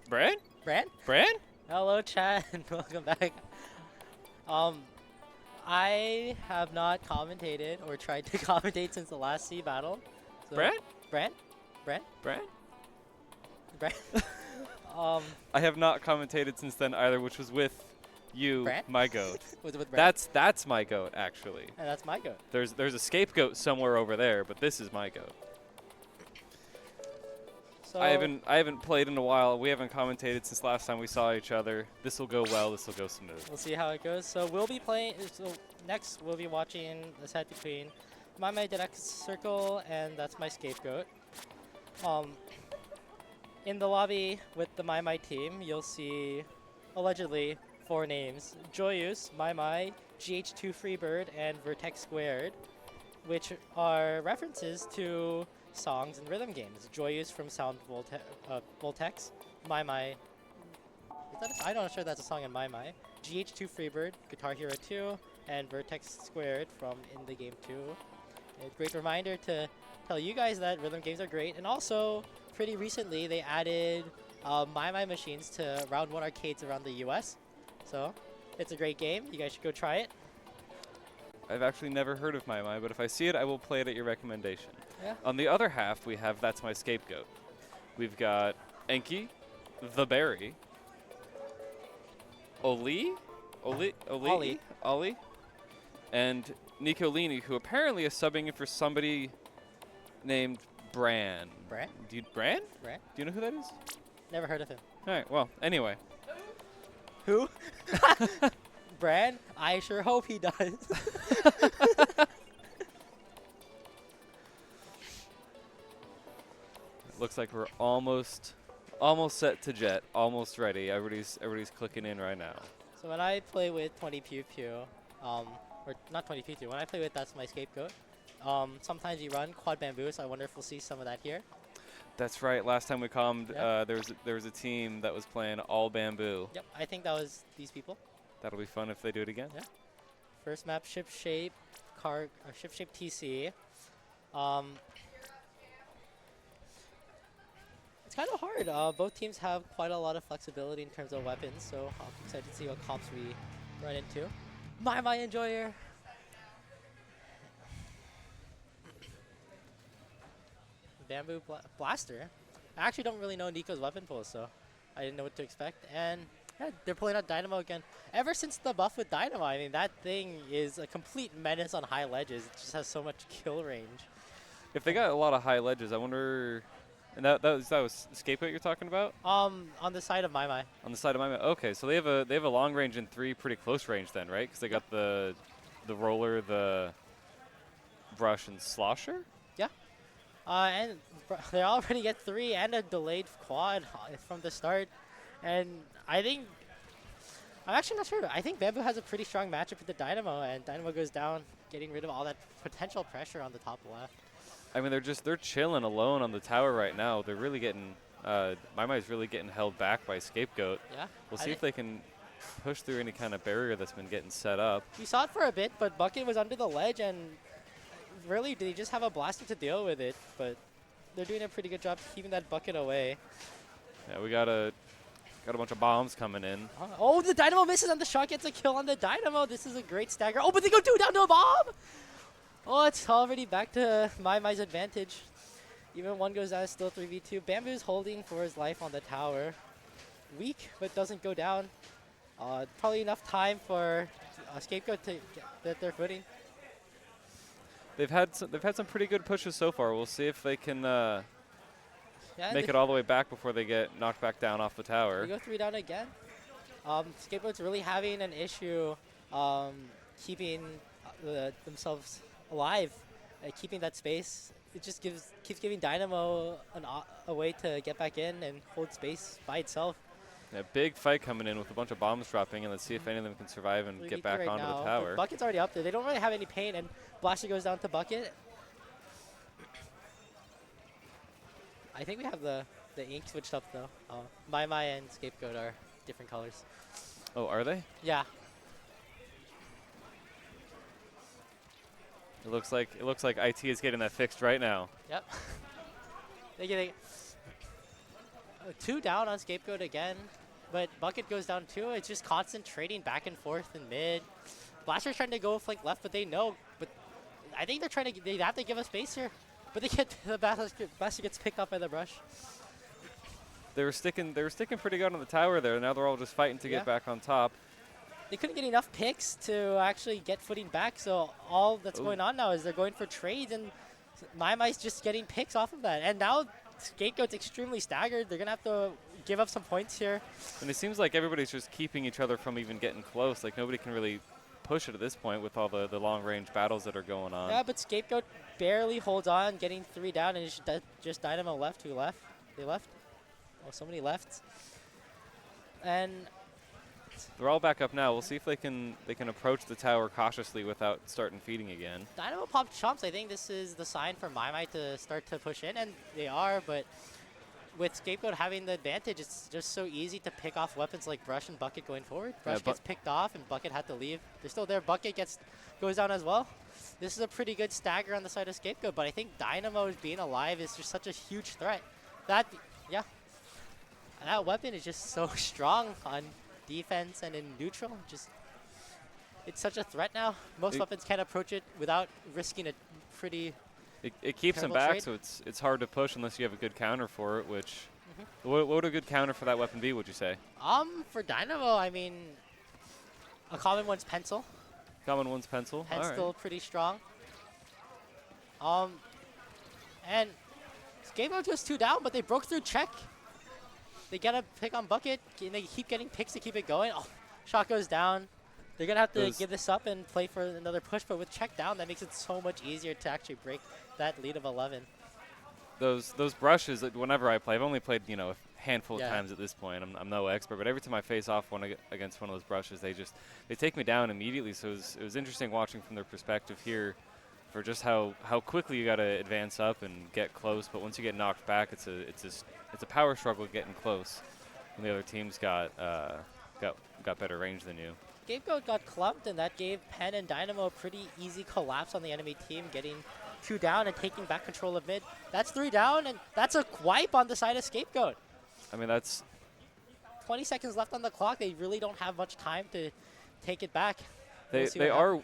Brand? Brand? Brand? Hello, chat, and welcome back. I have not commentated or tried to commentate since the last SeaBATTLE. So Brand? Brand? Brand? Brand? Brand? I have not commentated since then either, which was with you, Brand? my goat. Was it with Brand? That's my goat, actually. And that's my goat. There's a ScapeGOAT somewhere over there, but this is my goat. So I haven't played in a while. We haven't commentated since last time we saw each other. This will go well. This will go smooth. we'll see how it goes. So we'll be playing. So next we'll be watching the set between maimai, deらっくす, CiRCLE, and that's my ScapeGOAT. In the lobby with the maimai team, you'll see allegedly 4 names: Joyous, maimai, GH2 Freebird, and Vertex Squared, which are references to songs and rhythm games. Joyous from Sound Voltex, maimai. I'm not sure that's a song in maimai. GH2 Freebird, Guitar Hero 2, and Vertex Squared from In the Game 2. A great reminder to tell you guys that rhythm games are great, and also pretty recently they added maimai machines to Round 1 arcades around the US. So it's a great game. You guys should go try it. I've actually never heard of maimai, but if I see it, I will play it at your recommendation. Yeah. On the other half, we have That's My ScapeGOAT. We've got Enki, The Berry, Oli, and Nicolini, who apparently is subbing in for somebody named Bran. Bran? Bran? Bran? Do you know who that is? Never heard of him. All right, well, anyway. Who? Bran? I sure hope he does. Looks like we're almost set to jet, almost ready. Everybody's clicking in right now. So when I play with 20 Pew Pew, or not 20 Pew Pew, when I play with That's My ScapeGOAT, sometimes you run quad bamboo, so I wonder if we'll see some of that here. That's right. Last time we commed, Yep. there was a team that was playing all bamboo. Yep, I think that was these people. That'll be fun if they do it again. Yeah. First map, ship shape, ship shape TC. It's kind of hard. Both teams have quite a lot of flexibility in terms of weapons, so I'm excited to see what comps we run into. maimai Enjoyer. Bamboo Blaster. I actually don't really know Nico's weapon pool, so I didn't know what to expect. And yeah, they're pulling out Dynamo again. Ever since the buff with Dynamo, I mean, that thing is a complete menace on high ledges. It just has so much kill range. If they got a lot of high ledges, I wonder. And that was ScapeGOAT you're talking about? On the side of maimai. On the side of maimai. Okay, so they have a long range and 3 pretty close range then, right? Because they got the roller, the brush, and slosher. Yeah. And they already get 3 and a delayed quad from the start. And I'm actually not sure. I think Bamboo has a pretty strong matchup with the Dynamo, and Dynamo goes down, getting rid of all that potential pressure on the top left. I mean, they're chilling alone on the tower right now. They're really getting maimai's really getting held back by ScapeGOAT. Yeah. We'll see if they can push through any kind of barrier that's been getting set up. We saw it for a bit, but Bucket was under the ledge, and really they just have a blaster to deal with it. But they're doing a pretty good job keeping that Bucket away. Yeah, we got a bunch of bombs coming in. Oh, the Dynamo misses, and the shot gets a kill on the Dynamo. This is a great stagger. Oh, but they go 2 down to a bomb. Oh, it's already back to maimai's advantage. Even 1 goes down, it's still 3v2. Bamboo's holding for his life on the tower. Weak, but doesn't go down. Probably enough time for ScapeGOAT to get their footing. They've had some pretty good pushes so far. We'll see if they can make it all the way back before they get knocked back down off the tower. They go 3 down again. ScapeGOAT's really having an issue keeping themselves alive, keeping that space. It just keeps giving Dynamo a way to get back in and hold space by itself. A big fight coming in with a bunch of bombs dropping, and let's see if any of them can survive and get back onto the tower. But Bucket's already up there. They don't really have any pain, and Blaster goes down to Bucket. I think we have the ink switched up though. maimai and ScapeGOAT are different colors. Oh, are they? Yeah. It looks like IT is getting that fixed right now. Yep. They get 2 down on ScapeGOAT again, but Bucket goes down too. It's just constant trading back and forth in mid. Blaster's trying to go flank left, but they know. But I think they're trying to. They have to give us space here, but they get the Blaster gets picked up by the brush. They were sticking pretty good on the tower there. Now they're all just fighting to get back on top. They couldn't get enough picks to actually get footing back, so all that's going on now is they're going for trades, and maimai's just getting picks off of that. And now ScapeGOAT's extremely staggered. They're going to have to give up some points here. And it seems like everybody's just keeping each other from even getting close. Like, nobody can really push it at this point with all the long-range battles that are going on. Yeah, but ScapeGOAT barely holds on, getting 3 down, and it's just Dynamo left. Who left? They left? Oh, so many left. And they're all back up now. We'll see if they can approach the tower cautiously without starting feeding again. Dynamo popped chumps. I think this is the sign for maimai to start to push in, and they are, but with ScapeGOAT having the advantage, it's just so easy to pick off weapons like Brush and Bucket going forward. Brush gets picked off, and Bucket had to leave. They're still there. Bucket goes down as well. This is a pretty good stagger on the side of ScapeGOAT, but I think Dynamo being alive is just such a huge threat. That weapon is just so strong on defense and in neutral. It's such a threat now. Most weapons can't approach it without risking a pretty. It keeps them back, trade. so it's hard to push unless you have a good counter for it. Which what would a good counter for that weapon be? Would you say? For Dynamo, I mean, a common one's pencil. Common one's pencil. Pen's still pretty strong. And ScapeGOAT goes 2 down, but they broke through check. They get a pick on Bucket, and they keep getting picks to keep it going. Oh, shot goes down. They're going to have to give this up and play for another push, but with check down, that makes it so much easier to actually break that lead of 11. Those brushes, whenever I play, I've only played, a handful of times at this point. I'm no expert, but every time I face off against one of those brushes, they take me down immediately. So it was interesting watching from their perspective here for just how quickly you got to advance up and get close. But once you get knocked back, it's a power struggle getting close. And the other team's got better range than you. ScapeGOAT got clumped, and that gave Pen and Dynamo a pretty easy collapse on the enemy team, getting 2 down and taking back control of mid. That's 3 down, and that's a wipe on the side of ScapeGOAT. I mean, that's 20 seconds left on the clock. They really don't have much time to take it back. They are.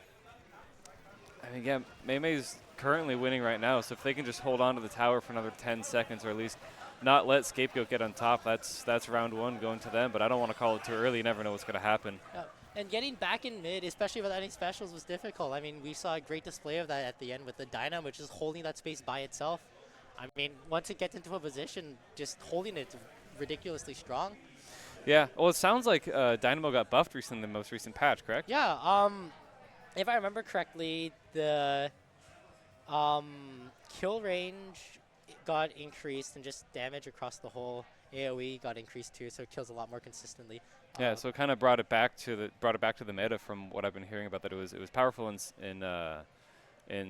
I mean, yeah, maimai's currently winning right now, so if they can just hold on to the tower for another 10 seconds, or at least not let ScapeGOAT get on top, that's round 1 going to them. But I don't want to call it too early. You never know what's going to happen. Yeah. And getting back in mid, especially without any specials, was difficult. I mean, we saw a great display of that at the end with the Dynamo, which is holding that space by itself. I mean, once it gets into a position, just holding it ridiculously strong. Yeah. Well, it sounds like Dynamo got buffed recently in the most recent patch, correct? Yeah. If I remember correctly, the kill range got increased, and just damage across the whole AoE got increased too, so it kills a lot more consistently. Yeah, so it kind of brought it back to the meta from what I've been hearing about. That it was powerful in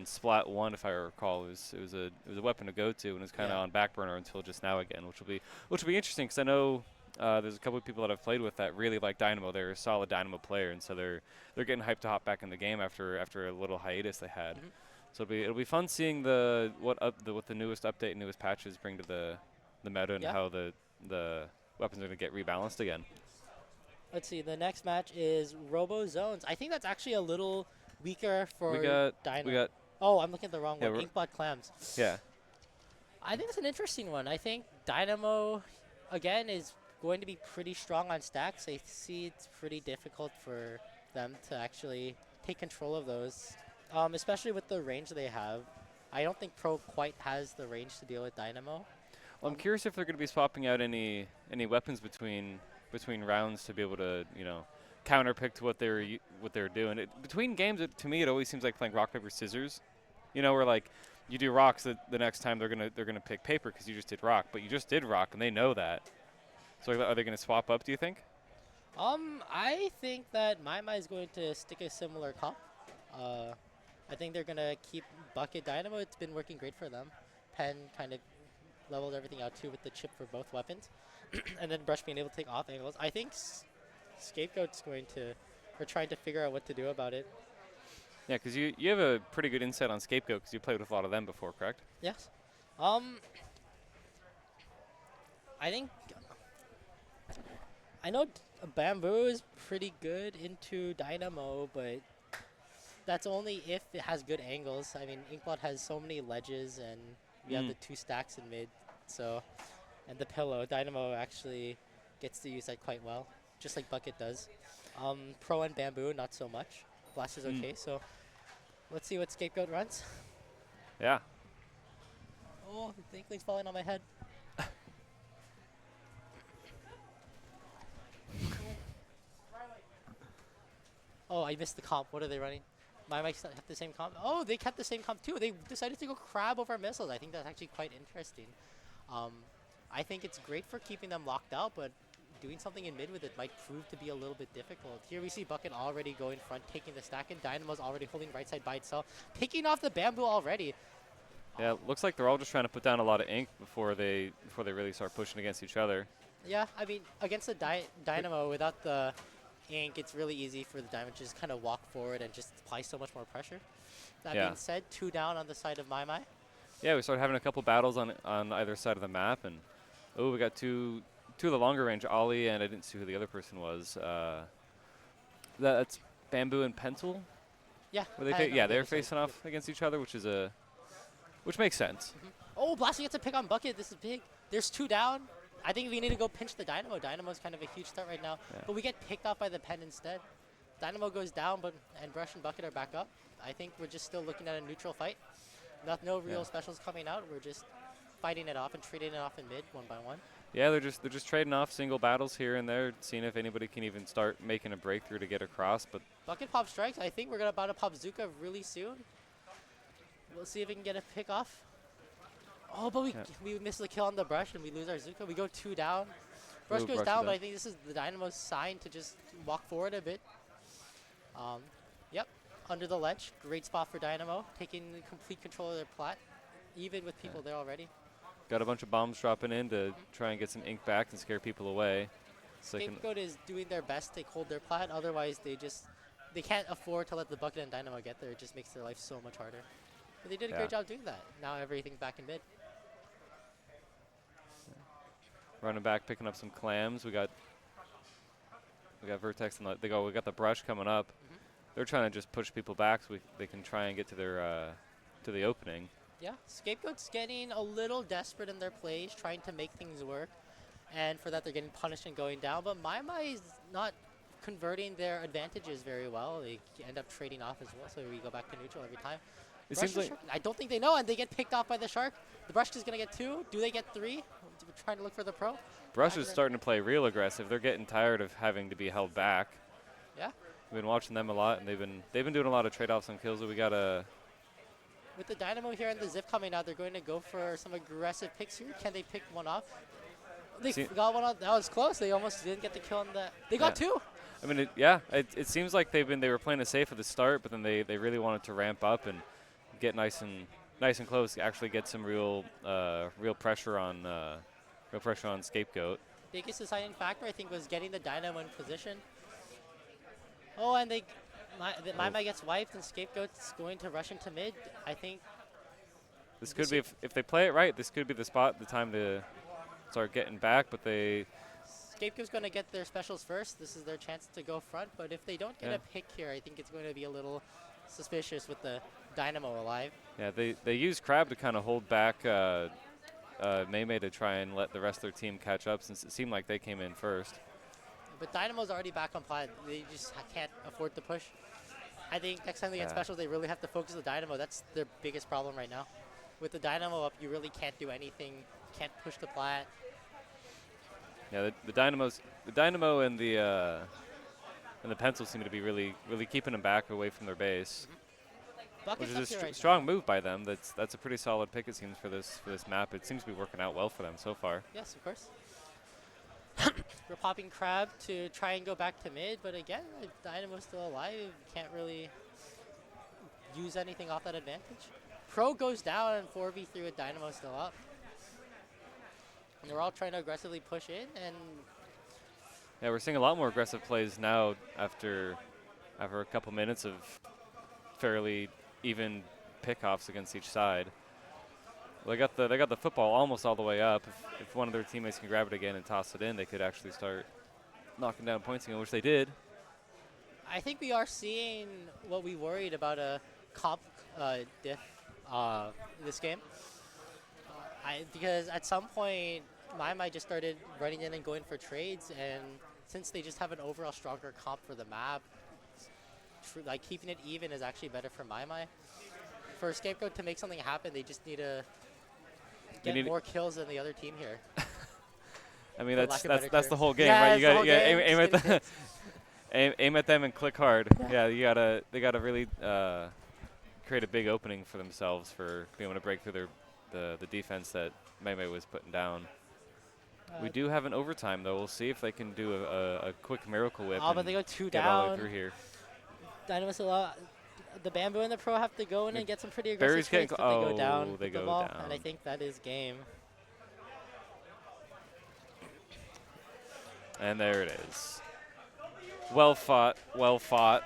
Splat 1, if I recall. It was a weapon to go to, and it's kind of on back burner until just now again, which will be interesting, because I know there's a couple of people that I've played with that really like Dynamo. They're a solid Dynamo player, and so they're getting hyped to hop back in the game after a little hiatus they had. So it'll be fun seeing what the newest update and newest patches bring to the meta, and how the weapons are going to get rebalanced again. Let's see. The next match is Robo Zones. I think that's actually a little weaker for Dynamo. Oh, I'm looking at the wrong one. Inkblot Clams. Yeah. I think it's an interesting one. I think Dynamo, again, is going to be pretty strong on stacks. I see it's pretty difficult for them to actually take control of those, especially with the range they have. I don't think Pro quite has the range to deal with Dynamo. Well, I'm curious if they're going to be swapping out any weapons between rounds to be able to, counter pick to what they're doing. Between games, to me, it always seems like playing rock paper scissors. Where like you do rocks, the next time they're gonna pick paper because you just did rock, but you just did rock and they know that. So are they gonna swap up? Do you think? I think that maimai is going to stick a similar comp. I think they're gonna keep Bucket Dynamo. It's been working great for them. Pen kind of leveled everything out too with the chip for both weapons. And then Brush being able to take off angles. I think ScapeGOAT's trying to figure out what to do about it. Yeah, because you have a pretty good insight on ScapeGOAT because you played with a lot of them before, correct? Yes. I think I know Bamboo is pretty good into Dynamo, but that's only if it has good angles. I mean, Inkblot has so many ledges, and we have the 2 stacks in mid, so and the pillow. Dynamo actually gets to use that quite well, just like Bucket does. Pro and Bamboo, not so much. Blast is okay, so let's see what ScapeGOAT runs. Yeah. Oh, the Inkling's falling on my head. Oh, I missed the comp. What are they running? My mics have the same comp. Oh, they kept the same comp too. They decided to go crab over missiles. I think that's actually quite interesting. I think it's great for keeping them locked out, but doing something in mid with it might prove to be a little bit difficult. Here we see Bucket already going front, taking the stack, and Dynamo's already holding right side by itself, picking off the Bamboo already. Yeah, looks like they're all just trying to put down a lot of ink before they really start pushing against each other. Yeah, I mean, against the Dynamo, without the ink, it's really easy for the Dynamo to just kind of walk forward and just apply so much more pressure. That being said, 2 down on the side of maimai. Yeah, we started having a couple battles on either side of the map, and we got two of the longer range, Ollie, and I didn't see who the other person was. That's Bamboo and Pencil. Yeah. They're facing off against each other, which makes sense. Oh, Blasty gets a pick on Bucket. This is big. There's 2 down. I think we need to go pinch the Dynamo. Dynamo's kind of a huge threat right now, but we get picked off by the Pen instead. Dynamo goes down, and Brush and Bucket are back up. I think we're just still looking at a neutral fight. No real specials coming out. We're just fighting it off and trading it off in mid 1 by 1. Yeah, they're just trading off single battles here and there, seeing if anybody can even start making a breakthrough to get across. But Bucket pop strikes. I think we're about to pop Zuka really soon. We'll see if we can get a pick off. Oh, but we miss the kill on the Brush and we lose our Zuka. We go 2 down. Brush goes down, but I think this is the Dynamo's sign to just walk forward a bit. Yep, under the ledge. Great spot for Dynamo, taking complete control of their plat, even with people there already. Got a bunch of bombs dropping in to try and get some ink back and scare people away. So ScapeGOAT is doing their best to hold their plat, otherwise they can't afford to let the Bucket and Dynamo get there. It just makes their life so much harder. But they did a great job doing that. Now everything's back in mid. Running back, picking up some clams. We got Vertex and we got the Brush coming up. They're trying to just push people back so they can try and get to their to the opening. Yeah, ScapeGOAT's getting a little desperate in their plays, trying to make things work, and for that they're getting punished and going down. But maimai is not converting their advantages very well. They end up trading off as well, so we go back to neutral every time. It seems like I don't think they know, and they get picked off by the Shark. The Brush is going to get 2. Do they get 3? We're trying to look for the Pro. Brush is starting to play real aggressive. They're getting tired of having to be held back. Yeah. We've been watching them a lot, and they've been doing a lot of trade-offs on kills. We got a. With the Dynamo here and the Zip coming out, they're going to go for some aggressive picks here. Can they pick one off? They got one off. That was close. They almost didn't get the kill on that. They got 2. I mean, it seems like they were playing it safe at the start, but then they really wanted to ramp up and get nice and close. Actually, get some real pressure on ScapeGOAT. Biggest deciding factor, I think, was getting the Dynamo in position. Oh, and maimai gets wiped, and ScapeGOAT's going to rush into mid. I think this could be, if they play it right, this could be the time to start getting back, but ScapeGOAT's going to get their specials first. This is their chance to go front, but if they don't get a pick here, I think it's going to be a little suspicious with the Dynamo alive. Yeah, they use Crab to kind of hold back maimai to try and let the rest of their team catch up, since it seemed like they came in first. But Dynamo's already back on plat. They just can't afford to push. I think next time they get specials, they really have to focus the Dynamo. That's their biggest problem right now. With the Dynamo up, you really can't do anything. Can't push the plat. Yeah, the Dynamo and the Pencil seem to be really keeping them back away from their base, which is a strong move by them. That's a pretty solid pick, it seems, for this map. It seems to be working out well for them so far. Yes, of course. We're popping Crab to try and go back to mid, but again, Dynamo's still alive. Can't really use anything off that advantage. Pro goes down and 4v3 with Dynamo still up. And they're all trying to aggressively push in, and yeah, we're seeing a lot more aggressive plays now after a couple minutes of fairly even pickoffs against each side. Well, they got the football almost all the way up. If one of their teammates can grab it again and toss it in, they could actually start knocking down points again, which they did. I think we are seeing what we worried about a comp diff this game. Because at some point, maimai just started running in and going for trades, and since they just have an overall stronger comp for the map, like keeping it even is actually better for maimai. For ScapeGOAT to make something happen, they just need to get more kills than the other team here. I mean, that's the whole game, right? You got aim at the aim at them and click hard. Yeah, they gotta really create a big opening for themselves for being able to break through the defense that maimai was putting down. We do have an overtime though. We'll see if they can do a quick miracle whip. Oh, but they go 2 get all the way down. through here. Dynamo the Bamboo and the Pro have to go in and get some pretty aggressive trades, but they go down. They go ball, down. and I think that is game. And there it is. Well fought, well fought.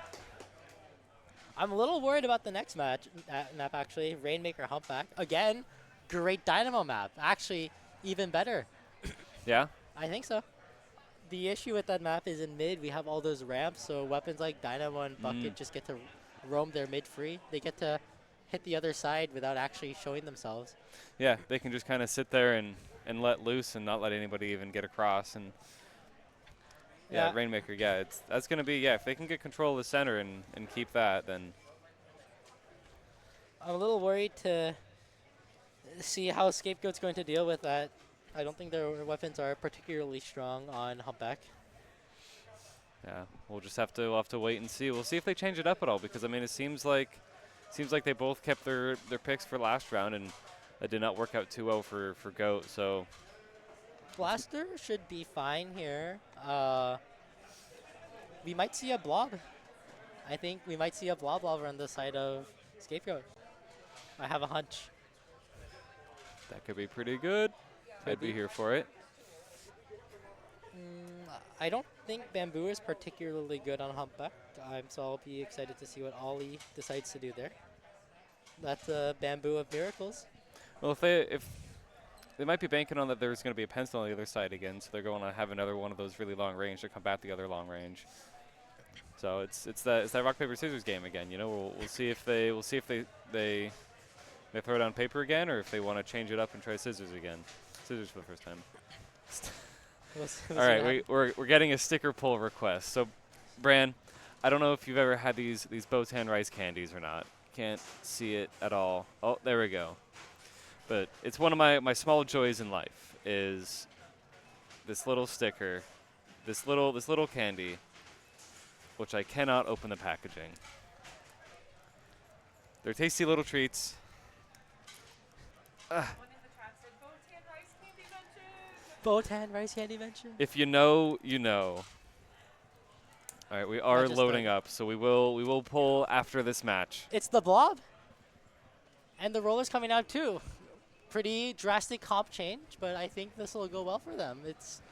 I'm a little worried about the next map, actually. Rainmaker Humpback. Again, great Dynamo map. Actually, even better. Yeah? I think so. The issue with that map is in mid, we have all those ramps, so weapons like Dynamo and Bucket just get to roam their mid free. They get to hit the other side without actually showing themselves. Yeah, they can just kind of sit there and let loose and not let anybody even get across. And yeah, Rainmaker, yeah, that's going to be, if they can get control of the center and keep that, then. I'm a little worried to see how ScapeGOAT's going to deal with that. I don't think their weapons are particularly strong on Humpback. Yeah, we'll have to wait and see. We'll see if they change it up at all, because I mean it seems like they both kept their picks for last round, and it did not work out too well for GOAT. So Blaster should be fine here. We might see a blob. I think we might see a blob over on the side of ScapeGOAT. I have a hunch. That could be pretty good. I'd be here for it. I don't think Bamboo is particularly good on Humpback, so I'll be excited to see what Ollie decides to do there. That's a Bamboo of miracles. Well, if they might be banking on that there's going to be a pencil on the other side again, so they're going to have another one of those really long range to combat the other long range. So it's that rock paper scissors game again. You know, we'll see if they throw down paper again, or if they want to change it up and try scissors again. Scissors for the first time. We'll all right, we're getting a sticker pull request. So, Bran, I don't know if you've ever had these Botan rice candies or not. Can't see it at all. Oh, there we go. But it's one of my small joys in life is this little sticker, this little candy, which I cannot open the packaging. They're tasty little treats. Botan rice candy mention. If you know, you know. All right, we are loading up, so we will pull after this match. It's the blob, and the roller's coming out too. Pretty drastic comp change, but I think this will go well for them. It's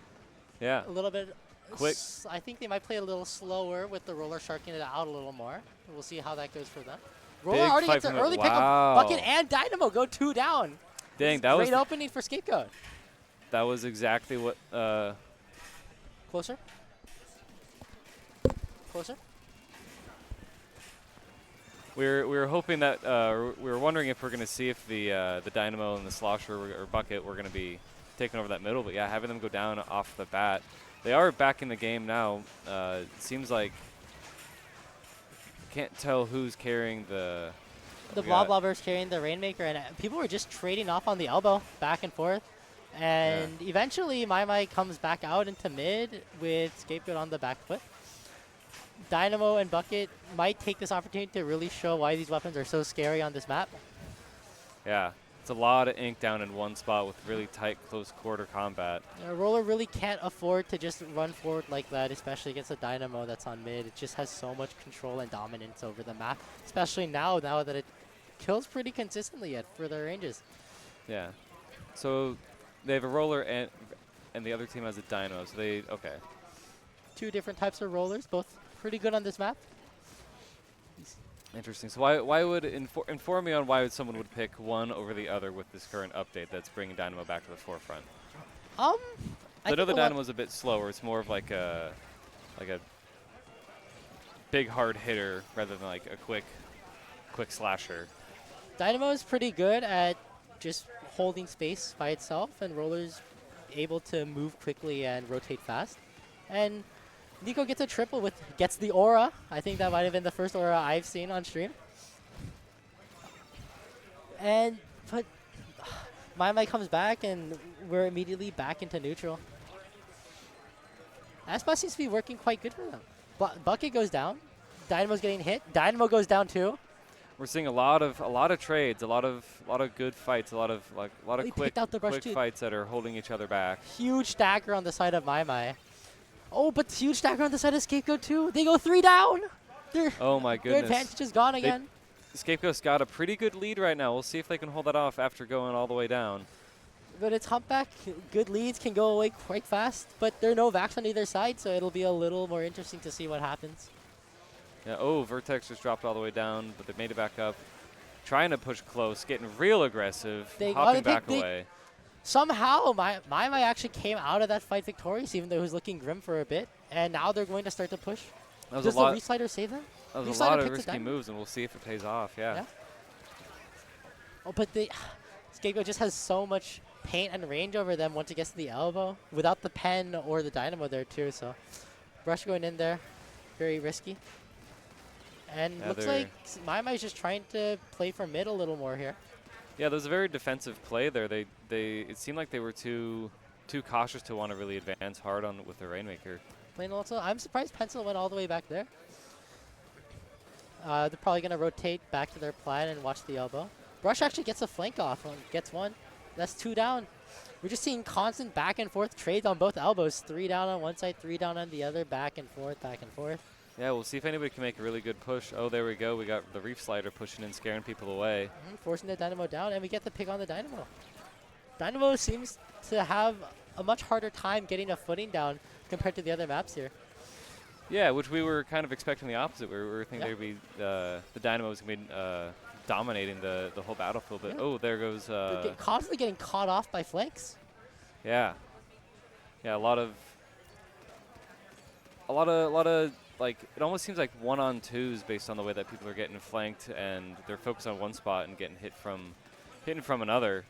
a little bit quick. I think they might play a little slower with the roller sharking it out a little more. We'll see how that goes for them. Roller already gets an early pick of Bucket and Dynamo go 2 down. Dang, that was great opening for ScapeGOAT. That was exactly what. Closer. Closer. We were hoping that we were wondering if we're going to see if the Dynamo and the Slosher or Bucket were going to be taking over that middle, but yeah, having them go down off the bat. They are back in the game now. It seems like can't tell who's carrying the. The Blobber's carrying the Rainmaker, and people were just trading off on the elbow, back and forth. And eventually, maimai comes back out into mid with ScapeGOAT on the back foot. Dynamo and Bucket might take this opportunity to really show why these weapons are so scary on this map. Yeah, it's a lot of ink down in one spot with really tight, close quarter combat. Roller really can't afford to just run forward like that, especially against a Dynamo that's on mid. It just has so much control and dominance over the map, especially now that it kills pretty consistently at further ranges. Yeah. So they have a roller and the other team has a Dynamo. So they, okay. 2 different types of rollers, both pretty good on this map. Interesting. So why would inform me on why someone would pick one over the other with this current update that's bringing Dynamo back to the forefront? I know the Dynamo's a bit slower. It's more of like like a big hard hitter rather than like a quick slasher. Dynamo is pretty good at just holding space by itself, and Roller's able to move quickly and rotate fast. And Nico gets a triple gets the aura. I think that might have been the first aura I've seen on stream. But maimai comes back, and we're immediately back into neutral. Aspas seems to be working quite good for them. Bucket goes down. Dynamo's getting hit. Dynamo goes down too. We're seeing a lot of trades, a lot of good fights, a lot of quick fights that are holding each other back. Huge stagger on the side of maimai. Oh, but huge stagger on the side of ScapeGOAT too. They go 3 down. Oh my goodness. Their advantage is gone again. ScapeGOAT's got a pretty good lead right now. We'll see if they can hold that off after going all the way down. But it's humpback. Good leads can go away quite fast, but there are no vacs on either side, so it'll be a little more interesting to see what happens. Yeah. Oh, Vertex just dropped all the way down, but they made it back up. Trying to push close, getting real aggressive, hopping back away. Somehow, maimai actually came out of that fight victorious, even though he was looking grim for a bit. And now they're going to start to push. Does the reslider save them? That was a lot of risky moves, and we'll see if it pays off. Yeah. Oh, but ScapeGOAT just has so much paint and range over them once it gets to the elbow, without the pen or the dynamo there too. So, brush going in there, very risky. And looks like maimai's just trying to play for mid a little more here. Yeah, there was a very defensive play there. It seemed like they were too cautious to want to really advance hard on with the Rainmaker. Plain also, I'm surprised Pencil went all the way back there. They're probably going to rotate back to their plan and watch the elbow. Brush actually gets a flank off, gets one. That's 2 down. We're just seeing constant back and forth trades on both elbows. 3 down on one side, 3 down on the other, back and forth, back and forth. Yeah, we'll see if anybody can make a really good push. Oh, there we go. We got the Reef Slider pushing in, scaring people away. Forcing the Dynamo down, and we get the pick on the Dynamo. Dynamo seems to have a much harder time getting a footing down compared to the other maps here. Yeah, which we were kind of expecting the opposite. We were thinking there'd be the Dynamos going to be dominating the whole battlefield. But oh, there goes. They're constantly getting caught off by flanks. Yeah. Yeah, a lot of like, it almost seems like 1-on-2s based on the way that people are getting flanked and they're focused on one spot and getting hitting from another.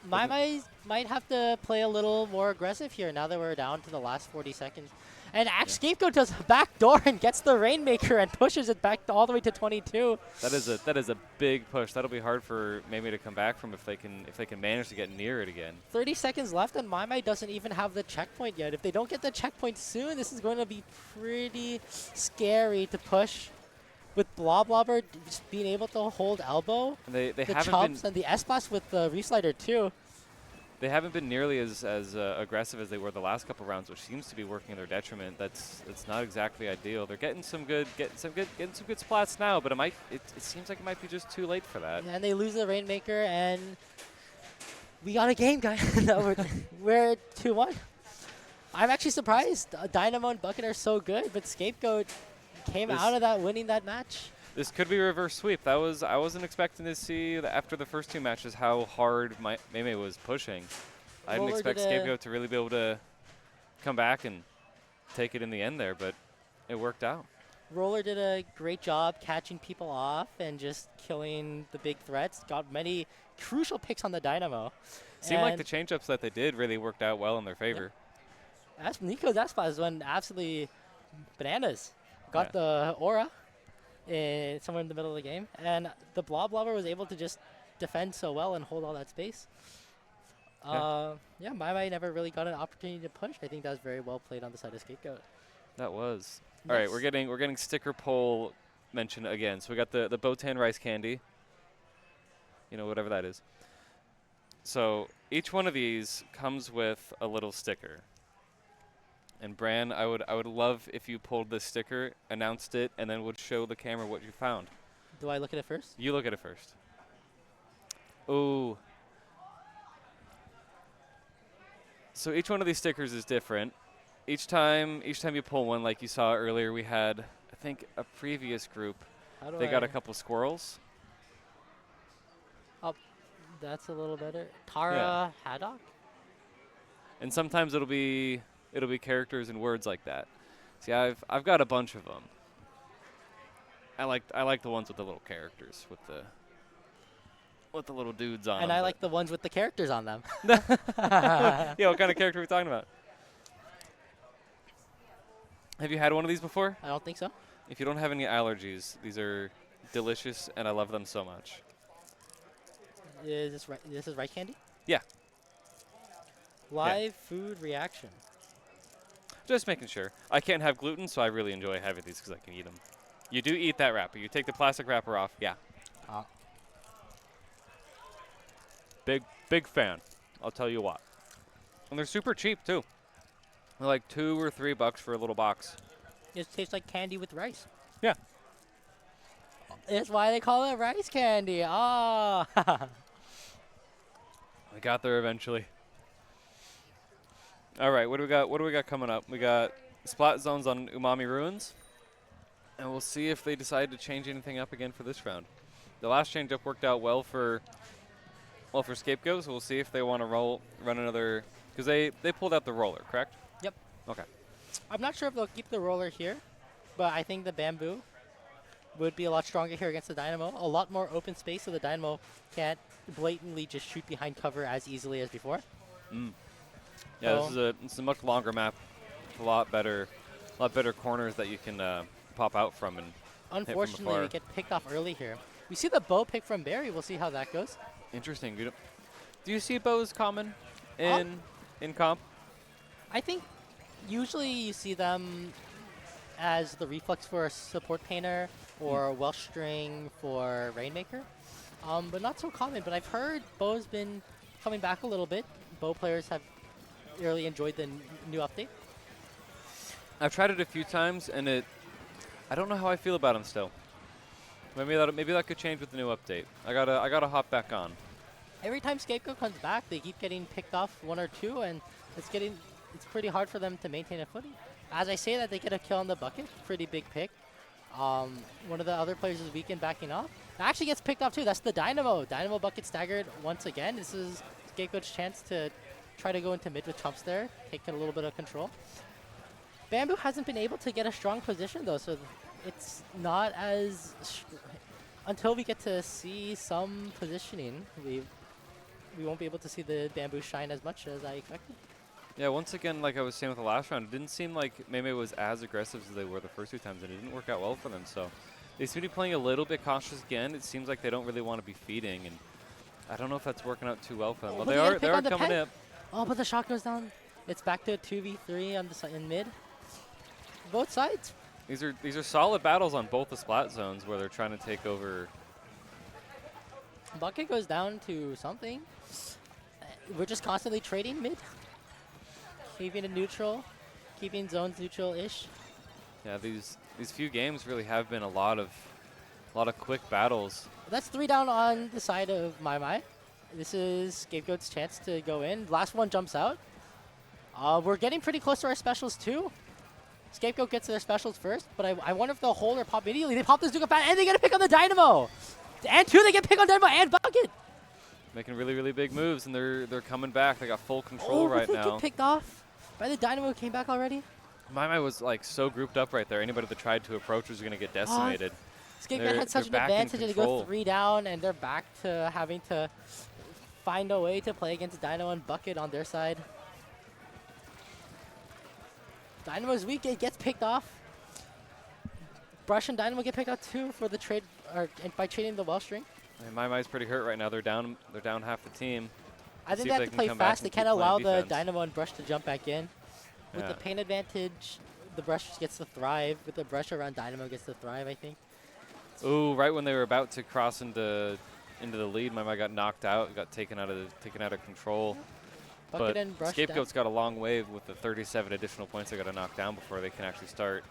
maimai might have to play a little more aggressive here now that we're down to the last 40 seconds. And ScapeGOAT does a backdoor and gets the Rainmaker and pushes it back all the way to 22. That is a big push. That'll be hard for maimai to come back from if they can manage to get near it again. 30 seconds left, and maimai doesn't even have the checkpoint yet. If they don't get the checkpoint soon, this is going to be pretty scary to push. With Bloblobber just being able to hold elbow, they the haven't chumps, and the S-Blast with the Reslider too. They haven't been nearly as aggressive as they were the last couple rounds, which seems to be working in their detriment. That's not exactly ideal. They're getting some good splats now, but it seems like it might be just too late for that. Yeah, and they lose the Rainmaker, and we got a game, guys. No, we're 2-1. I'm actually surprised. Dynamo and Bucket are so good, but ScapeGOAT came out of that winning that match. This could be a reverse sweep. I wasn't expecting to see after the first 2 matches how hard maimai was pushing. I didn't expect ScapeGOAT to really be able to come back and take it in the end there, but it worked out. Roller did a great job catching people off and just killing the big threats. Got many crucial picks on the Dynamo. Seemed like the change-ups that they did really worked out well in their favor. Yeah. Nico's S-Blast went absolutely bananas. Got the aura somewhere in the middle of the game, and the Bloblobber was able to just defend so well and hold all that space. maimai never really got an opportunity to push. I think that was very well played on the side of ScapeGOAT. That was. All right, we're getting sticker poll mentioned again. So we got the Botan rice candy. You know, whatever that is. So each one of these comes with a little sticker. And Bran, I would love if you pulled this sticker, announced it, and then would show the camera what you found. Do I look at it first? You look at it first. Ooh. So each one of these stickers is different. Each time you pull one, like you saw earlier, we had, I think, a previous group. They got a couple squirrels. Oh, that's a little better. Tara Haddock? And sometimes it'll be characters and words like that. See, I've got a bunch of them. I like the ones with the little characters with the little dudes on And them. I like the ones with the characters on them. Yeah, what kind of character are we talking about? Have you had one of these before? I don't think so. If you don't have any allergies, these are delicious, and I love them so much. Is this right? This is rice candy? Yeah. Live food reaction. Just making sure. I can't have gluten, so I really enjoy having these because I can eat them. You do eat that wrapper. You take the plastic wrapper off. Yeah. Big fan. I'll tell you what. And they're super cheap, too. They're like $2 or $3 for a little box. It tastes like candy with rice. Yeah. That's why they call it rice candy. Ah. We got there eventually. All right, what do we got? What do we got coming up? We got Splat Zones on Umami Ruins, and we'll see if they decide to change anything up again for this round. The last change up worked out well for ScapeGOAT, so we'll see if they want to run another, because they pulled out the roller, correct? Yep. Okay. I'm not sure if they'll keep the roller here, but I think the bamboo would be a lot stronger here against the Dynamo. A lot more open space, so the Dynamo can't blatantly just shoot behind cover as easily as before. Yeah, this is a much longer map, a lot better corners that you can pop out from and unfortunately we get picked off early here. We see the bow pick from Barry. We'll see how that goes. Interesting. Do you see bows common in comp? I think usually you see them as the reflex for a support painter or Welsh string for Rainmaker, but not so common. But I've heard bow's been coming back a little bit. Bow players have really enjoyed the new update. I've tried it a few times, and I don't know how I feel about them still. Maybe that could change with the new update. I gotta hop back on. Every time ScapeGOAT comes back, they keep getting picked off 1 or 2, and it's pretty hard for them to maintain a footing. As I say that, they get a kill on the bucket. Pretty big pick. One of the other players is weak in backing off. Actually gets picked off too. That's the Dynamo. Dynamo bucket staggered once again. This is ScapeGOAT's chance to try to go into mid with chumps there, taking a little bit of control. Bamboo hasn't been able to get a strong position though, so it's not as until we get to see some positioning, we won't be able to see the Bamboo shine as much as I expected. Yeah, once again, like I was saying with the last round, it didn't seem like maimai was as aggressive as they were the first 2 times, and it didn't work out well for them. So they seem to be playing a little bit cautious again. It seems like they don't really want to be feeding, and I don't know if that's working out too well for them. Oh, Well, they are coming up. Oh, but the shot goes down. It's back to a 2v3 on the in mid. Both sides. These are solid battles on both the Splat Zones where they're trying to take over. Bucket goes down to something. We're just constantly trading mid. Keeping it neutral. Keeping zones neutral-ish. Yeah, these few games really have been a lot of quick battles. That's 3 down on the side of maimai. This is ScapeGOAT's chance to go in. Last one jumps out. We're getting pretty close to our specials too. ScapeGOAT gets to their specials first, but I wonder if they'll hold or pop immediately. They pop the Zuka Fan, and they get a pick on the Dynamo! And 2, they get pick on Dynamo and Bucket! Making really, really big moves, and they're coming back. They got full control right now. They get picked off by the Dynamo who came back already. maimai was like so grouped up right there. Anybody that tried to approach was going to get decimated. ScapeGOAT had such an advantage, and they go 3 down, and they're back to having to find a way to play against Dynamo and Bucket on their side. Dynamo's weak, it gets picked off. Brush and Dynamo get picked out too for the trade, by trading the well string. And maimai's pretty hurt right now. They're down half the team. I think they have to play fast. They can't allow the Dynamo and Brush to jump back in. With the paint advantage, the Brush gets to thrive. With the Brush around, Dynamo gets to thrive, I think. Ooh, right when they were about to cross into the lead, maimai got knocked out, got taken out of control. Bucket But and Brush ScapeGOAT's got a long way with the 37 additional points they got to knock down before they can actually start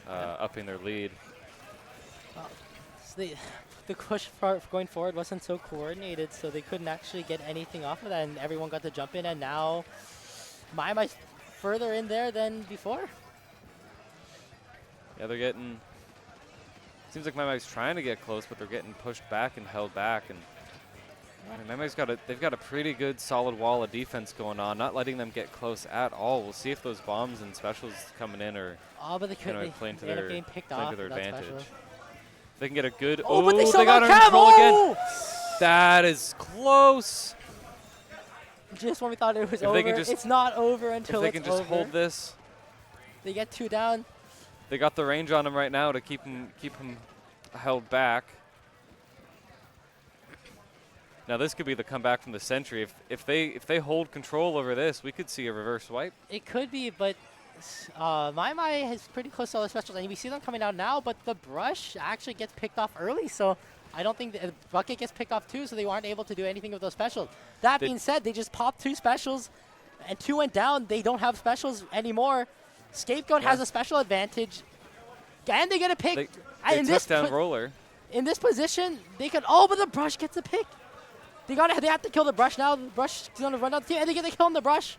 upping their lead. So the push for going forward wasn't so coordinated, so they couldn't actually get anything off of that, and everyone got to jump in, and now maimai's further in there than before. Yeah, they're getting... Seems like maimai's trying to get close, but they're getting pushed back and held back, and They've got a pretty good solid wall of defense going on, not letting them get close at all. We'll see if those bombs and specials coming in are but they could playing to end up their, getting picked playing off to their with that advantage. special. They can get a good. Oh, but they still got got her in control again. Oh! That is close. Just when we thought it was If over, they can just- it's not over until If they it's can just over. hold this, They get 2 down. they got the range on him right now to keep him held back. Now this could be the comeback from the century. If they hold control over this, we could see a reverse wipe. It could be, but maimai has pretty close to all the specials, and we see them coming out now, but the brush actually gets picked off early, so I don't think the bucket gets picked off too, so they aren't able to do anything with those specials. That being said, they just popped 2 specials, and 2 went down. They don't have specials anymore. ScapeGOAT has a special advantage, and they get a pick. They took down Roller. In this position, they could. Oh, but the brush gets a pick. They have to kill the brush now. The brush is gonna run out the team, and they get the kill on the brush.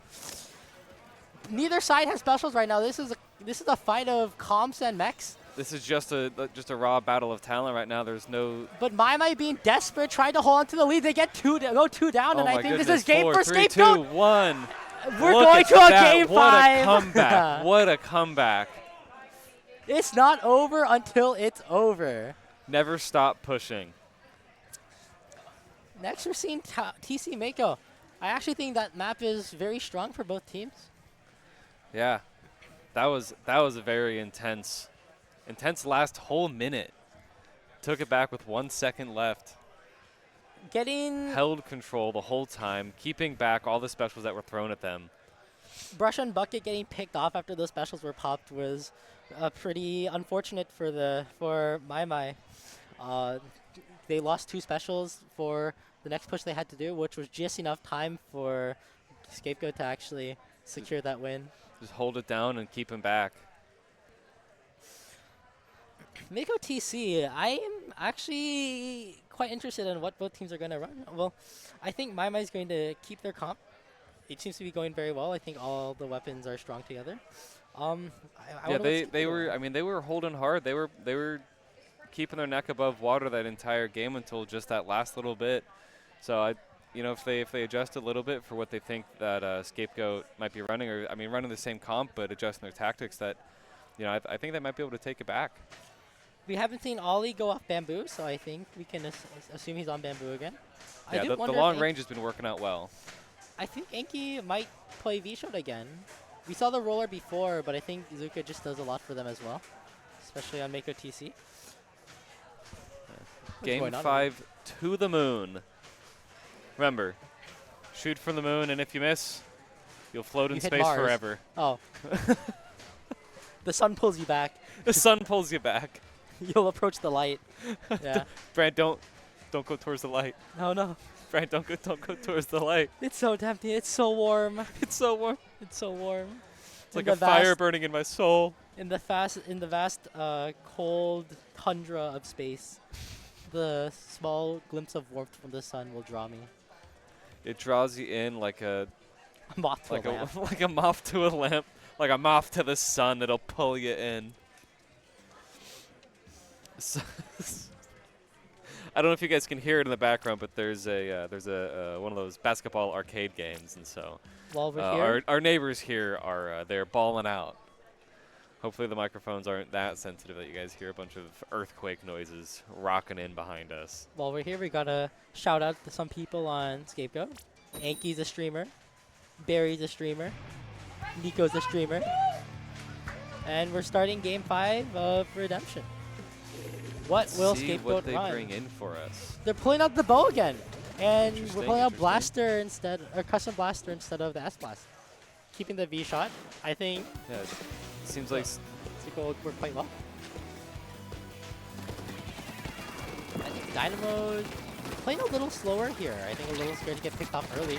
Neither side has specials right now. This is a fight of comps and mechs. This is just a raw battle of talent right now. There's no. But maimai being desperate, trying to hold on to the lead. They get 2 down, and I think this is game 4, for 3, ScapeGOAT. 2, 1. We're Look going at to a that. game 5. What a comeback! What a comeback! It's not over until it's over. Never stop pushing. Next, we're seeing TC Mako. I actually think that map is very strong for both teams. Yeah, that was a very intense last whole minute. Took it back with 1 second left. Held control the whole time, keeping back all the specials that were thrown at them. Brush and Bucket getting picked off after those specials were popped was pretty unfortunate for maimai. They lost 2 specials for the next push they had to do, which was just enough time for ScapeGOAT to actually secure that win. Just hold it down and keep him back. Mako TC, I am actually quite interested in what both teams are going to run. Well, I think maimai is going to keep their comp. It seems to be going very well. I think all the weapons are strong together. They were holding hard. They were keeping their neck above water that entire game until just that last little bit. So if they adjust a little bit for what they think that ScapeGOAT might be running, or running the same comp but adjusting their tactics, that I think they might be able to take it back. We haven't seen Ollie go off bamboo, so I think we can assume he's on bamboo again. Yeah, the long range has been working out well. I think Enki might play V-Shot again. We saw the roller before, but I think Zuka just does a lot for them as well, especially on Mako TC. Game 5 to the moon. Remember, shoot from the moon, and if you miss, you'll float in space forever. Oh. The sun pulls you back. The sun pulls you back. You'll approach the light. Yeah. Brad, don't go towards the light. No. Brad, don't go towards the light. It's so tempting. It's so warm. It's so warm. It's so warm. It's like a fire burning in my soul. In the vast cold tundra of space, the small glimpse of warmth from the sun will draw me. It draws you in like a moth to a lamp. Like a moth to a lamp, like a moth to the sun. It'll pull you in. So I don't know if you guys can hear it in the background, but there's a one of those basketball arcade games, and so our neighbors here are they're balling out. Hopefully the microphones aren't that sensitive that you guys hear a bunch of earthquake noises rocking in behind us. While we're here, we gotta shout out to some people on ScapeGOAT. Anki's a streamer, Barry's a streamer, Nico's a streamer, and we're starting Game 5 of Redemption. What will ScapeGOAT what they run? bring in for us. They're pulling out the bow again, and we're pulling out Blaster instead, or Custom Blaster instead of the S-Blast. Keeping the V-Shot, I think. Yeah, it seems like it will work quite well. I think Dynamo's playing a little slower here. I think a little scared to get picked off early.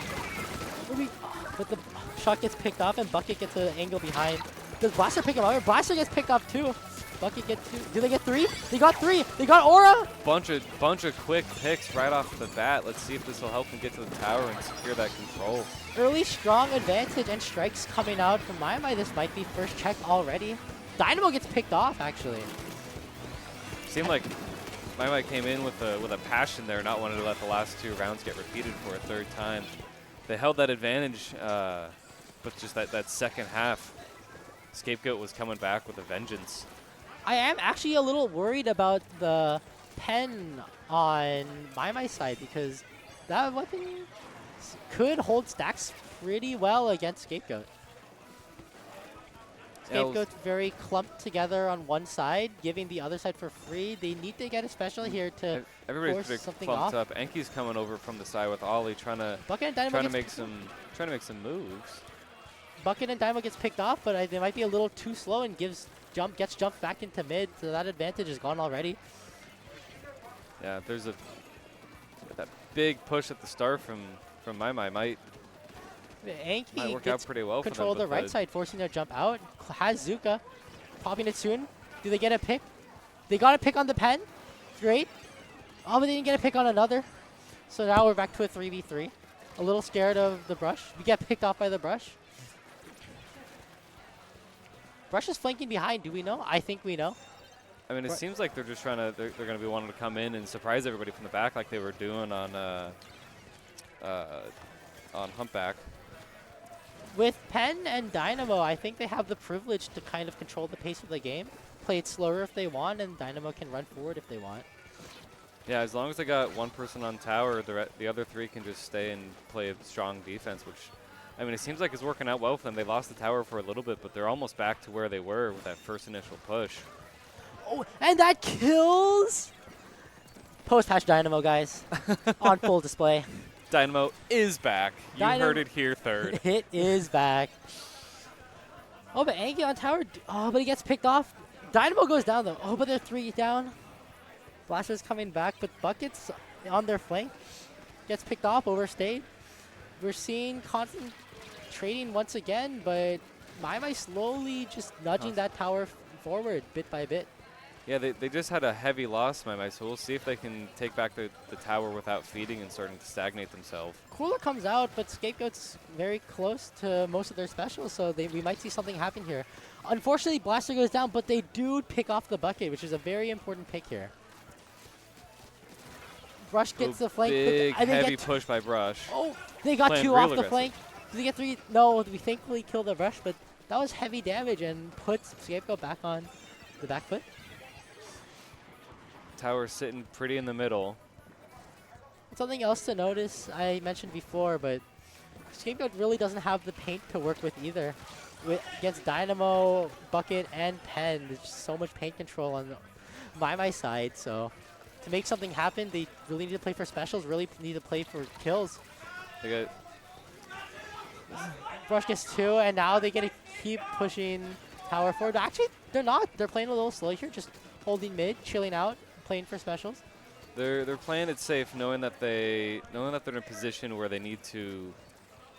But the shot gets picked off, and Bucket gets an angle behind. Does Blaster pick him up? Blaster gets picked off too. Bucket gets 2. Do they get 3? They got 3. They got Aura. Bunch of quick picks right off the bat. Let's see if this will help them get to the tower and secure that control. Early strong advantage and strikes coming out from maimai. This might be first check already. Dynamo gets picked off actually. Seemed like maimai came in with a passion there, not wanting to let the last 2 rounds get repeated for a 3rd time. They held that advantage, but just that second half, ScapeGOAT was coming back with a vengeance. I am actually a little worried about the pen on maimai's side because that weapon could hold stacks pretty well against ScapeGOAT. ScapeGOAT's very clumped together on one side, giving the other side for free. They need to get a special here to Everybody's force something clumped off. up. Enki's coming over from the side with Ollie, trying to make some moves. Bucket and Dynamo gets picked off, but they might be a little too slow and gets jumped back into mid, so that advantage is gone already. Yeah, there's that big push at the start from maimai might work out pretty well for them. Control the right side, forcing their jump out. Has Zuka popping it soon. Do they get a pick? They got a pick on the pen. Great. Oh, but they didn't get a pick on another. So now we're back to a 3v3. A little scared of the brush. We get picked off by the brush. Brush is flanking behind. Do we know? I think we know. I mean, it seems like they're just trying to. They're going to be wanting to come in and surprise everybody from the back, like they were doing on Humpback. With Pen and Dynamo, I think they have the privilege to kind of control the pace of the game. Play it slower if they want, and Dynamo can run forward if they want. Yeah, as long as they got one person on tower, the other 3 can just stay and play a strong defense, which, I mean, it seems like it's working out well for them. They lost the tower for a little bit, but they're almost back to where they were with that first initial push. Oh, and that kills! Post-patch Dynamo, guys. On full display. Dynamo is back. You heard it here third. It is back. Oh, but Anki on tower. Oh, but he gets picked off. Dynamo goes down, though. Oh, but they're 3 down. Blaster's coming back, but Buckets on their flank. Gets picked off, overstayed. We're seeing constant trading once again, but maimai slowly just nudging that tower forward bit by bit. Yeah, they just had a heavy loss, maimai, so we'll see if they can take back the tower without feeding and starting to stagnate themselves. Cooler comes out, but ScapeGOAT's very close to most of their specials, so we might see something happen here. Unfortunately, Blaster goes down, but they do pick off the bucket, which is a very important pick here. Brush gets the flank. Big, heavy push by Brush. Oh, they got 2 off the flank. Did they get 3? No, we thankfully killed the Brush, but that was heavy damage and puts ScapeGOAT back on the back foot. Tower sitting pretty in the middle. Something else to notice, I mentioned before, but ScapeGOAT really doesn't have the paint to work with either. Against Dynamo, Bucket, and Pen, there's just so much paint control on maimai side, so to make something happen, they really need to play for specials, really need to play for kills. They got Brush gets 2, and now they get to keep pushing tower forward. Actually, they're not. They're playing a little slow here, just holding mid, chilling out, playing for specials. They're playing it safe, knowing that they're in a position where they need to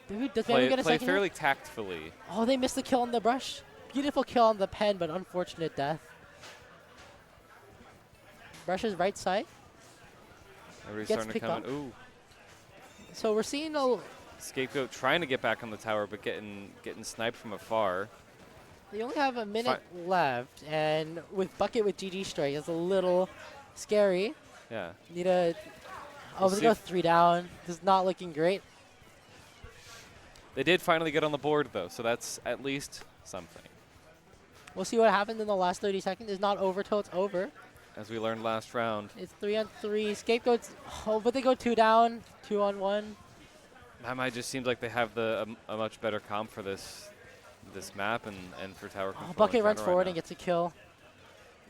play fairly tactfully. Oh, they missed the kill on the Brush. Beautiful kill on the Pen, but unfortunate death. Brush's right side. Everybody's starting to come in. Ooh. So we're seeing ScapeGOAT trying to get back on the tower, but getting sniped from afar. They only have a minute left, and with Bucket with GG strike, it's a little scary. Yeah. Need a. Oh, they go 3 down. This is not looking great. They did finally get on the board, though, so that's at least something. We'll see what happens in the last 30 seconds. It's not over till it's over. As we learned last round. It's 3-on-3. ScapeGOAT's. Oh, but they go 2 down. 2-on-1. maimai just seems like they have a much better comp for this map and for tower control. Bucket runs forward and gets a kill.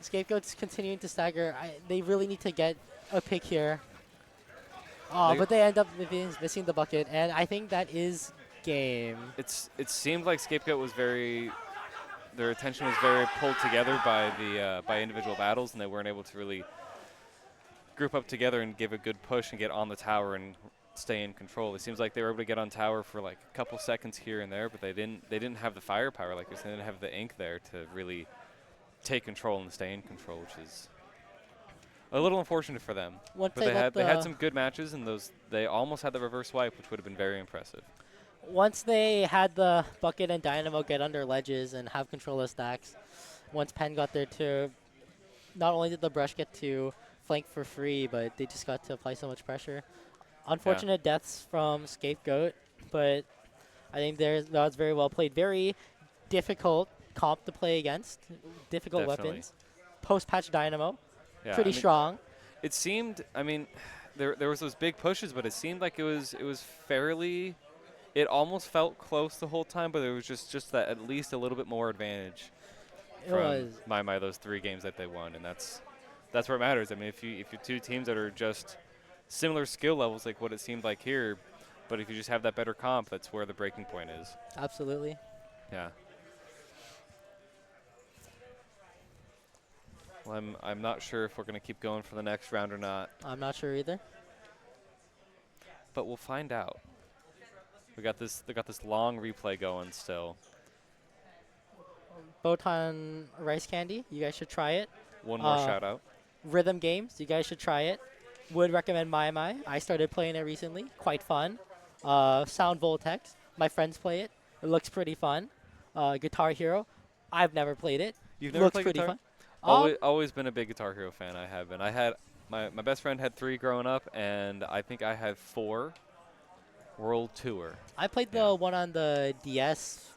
ScapeGOAT's continuing to stagger. They really need to get a pick here. Oh, but they end up missing the bucket, and I think that is game. It seemed like ScapeGOAT was their attention was very pulled together by individual battles, and they weren't able to really group up together and give a good push and get on the tower and stay in control. It seems like they were able to get on tower for like a couple seconds here and there, but they didn't have the firepower, like they didn't have the ink there to really take control and stay in control, which is a little unfortunate for them. But they had some good matches, and they almost had the reverse wipe, which would have been very impressive. Once they had the Bucket and Dynamo get under ledges and have control of stacks, once Pen got there too, not only did the Brush get to flank for free, but they just got to apply so much pressure. Unfortunate deaths from ScapeGOAT, but I think that was very well played. Very difficult comp to play against. Difficult Definitely. weapons. Post-patch Dynamo, Yeah, pretty I mean, strong. it seemed. I mean, there was those big pushes, but it seemed like it was fairly. It almost felt close the whole time, but there was just that at least a little bit more advantage It from was. maimai those 3 games that they won, and that's where it matters. I mean, if you're 2 teams that are just similar skill levels, like what it seemed like here, but if you just have that better comp, that's where the breaking point is. Absolutely. Yeah. Well, I'm not sure if we're gonna keep going for the next round or not, I'm not sure either. but we'll find out. They got this long replay going still. Botan Rice Candy, you guys should try it. One more shout out. Rhythm Games, you guys should try it. Would recommend maimai. I started playing it recently. Quite fun. Sound Voltex. My friends play it. It looks pretty fun. Guitar Hero. I've never played it. You've never Looks played pretty Guitar? fun. Always been a big Guitar Hero fan. I have been. I had my best friend had 3 growing up, and I think I had 4 World Tour. I played the one on the DS.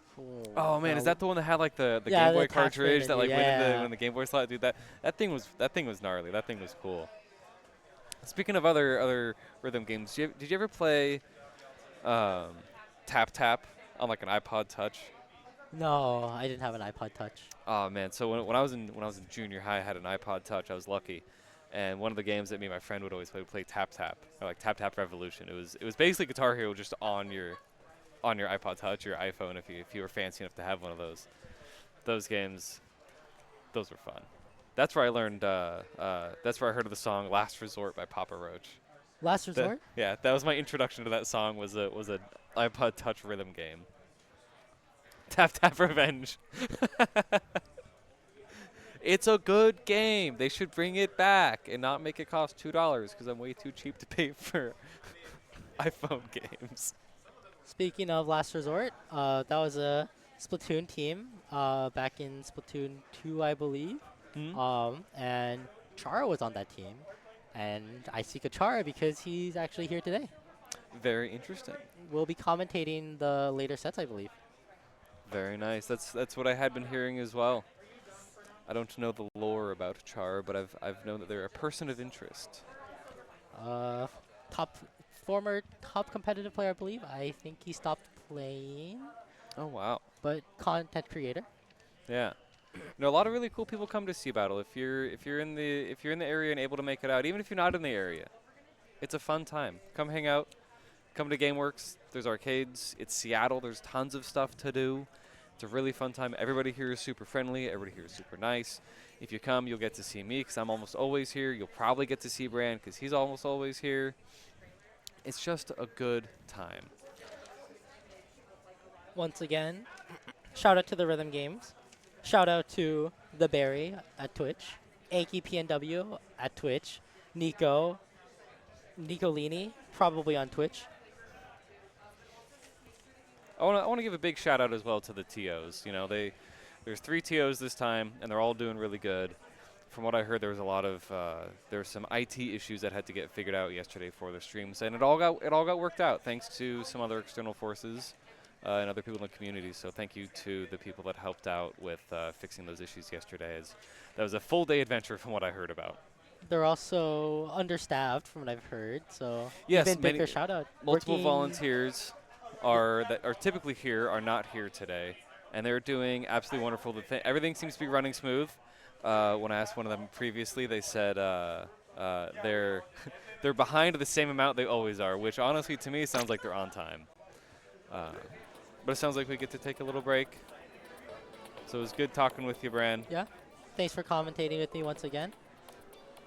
Oh man, is that the one that had like the Yeah, Game the Boy tax cartridge that like went yeah. in the Game Boy slot? Dude, that thing was gnarly. That thing was cool. Speaking of other rhythm games, did you ever play Tap Tap on like an iPod Touch? No, I didn't have an iPod Touch. Oh man, so when I was in junior high, I had an iPod Touch. I was lucky, and one of the games that me and my friend would always play would play Tap Tap, or like Tap Tap Revolution. It was basically Guitar Hero just on your iPod Touch or your iPhone if you were fancy enough to have one of those. Those games, those were fun. That's where I learned. That's where I heard of the song "Last Resort" by Papa Roach. Last Resort? Yeah, that was my introduction to that song. Was a iPod Touch rhythm game. Tap Tap Revenge. It's a good game. They should bring it back and not make it cost $2 because I'm way too cheap to pay for iPhone games. Speaking of Last Resort, that was a Splatoon team back in Splatoon 2, I believe. And Chara was on that team. And I see Chara because he's actually here today. Very interesting. We'll be commentating the later sets, I believe. Very nice. That's what I had been hearing as well. I don't know the lore about Chara, but I've known that they're a person of interest. Former top competitive player, I believe. I think he stopped playing. Oh wow. But content creator. Yeah. You know, a lot of really cool people come to SeaBATTLE. If you're in the area and able to make it out, even if you're not in the area, it's a fun time. Come hang out. Come to Gameworks. There's arcades. It's Seattle. There's tons of stuff to do. It's a really fun time. Everybody here is super friendly. Everybody here is super nice. If you come, you'll get to see me because I'm almost always here. You'll probably get to see Brand because he's almost always here. It's just a good time. Once again, shout out to the Rhythm Games. Shout out to the Barry at Twitch, Anki PNW at Twitch, Nicolini probably on Twitch. I want to give a big shout out as well to the TOs. You know, there's 3 TOs this time, and they're all doing really good. From what I heard, there was a lot of there were some IT issues that had to get figured out yesterday for the streams, and it all got worked out thanks to some other external forces and other people in the community. So thank you to the people that helped out with fixing those issues yesterday. That was a full day adventure from what I heard about. They're also understaffed from what I've heard, so yes, even bigger shout out. Multiple volunteers that are typically here are not here today, and they're doing absolutely wonderful. Everything seems to be running smooth. When I asked one of them previously, they said they're behind the same amount they always are, which honestly to me sounds like they're on time. But it sounds like we get to take a little break. So it was good talking with you, Bran. Yeah. Thanks for commentating with me once again.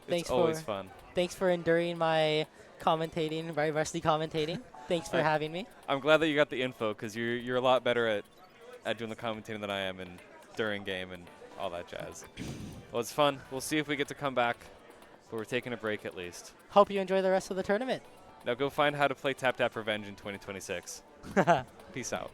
It's always fun. Thanks for enduring my commentating, very rusty commentating. Thanks for having me. I'm glad that you got the info because you're a lot better at doing the commentating than I am and during game and all that jazz. Well, it's fun. We'll see if we get to come back, but we're taking a break at least. Hope you enjoy the rest of the tournament. Now go find how to play Tap Tap Revenge in 2026. Peace out.